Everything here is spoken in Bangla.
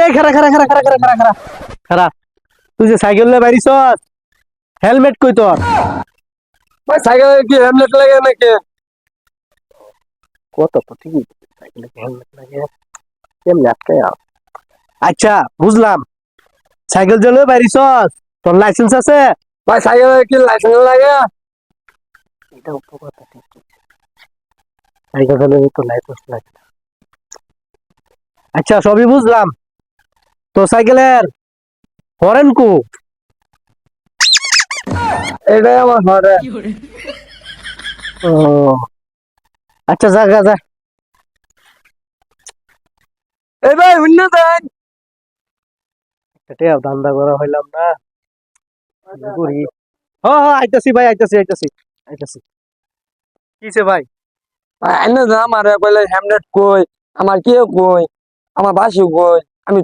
এই খারা খারা খারা খারা খারা খারা খারা খারা তুই যে সাইকেল নিয়ে বাইরিস হেলমেট কই তোর? ভাই সাইকেলে কি হেলমেট লাগে নাকি? কত তো ঠিকই সাইকেলে হেলমেট লাগে কেমনে আটকায় আচ্ছা বুঝলাম সাইকেল চালিয়ে বাইরিস তোর লাইসেন্স আছে? ভাই সাইকেলে কি লাইসেন্স লাগে? এটাও তো কথা ঠিক সাইকেল চালিয়ে তো লাইসেন্স লাগে না। আচ্ছা সবই বুঝলাম তো সাইকেলের হরেন কো? এটাই আমার ঘরে। ও আচ্ছা যা যা যা এই ভাই অন্য দেন। এটাও ধান্দা করা হইলাম না করি। হ্যাঁ হ্যাঁ আইতাছি ভাই আইতাছি আইতাছি আইতাছি কিছে ভাই? ভাই এনে দেন আমার কইলে হেলমেট কই, আমার কি কই, আমার বাসু কই।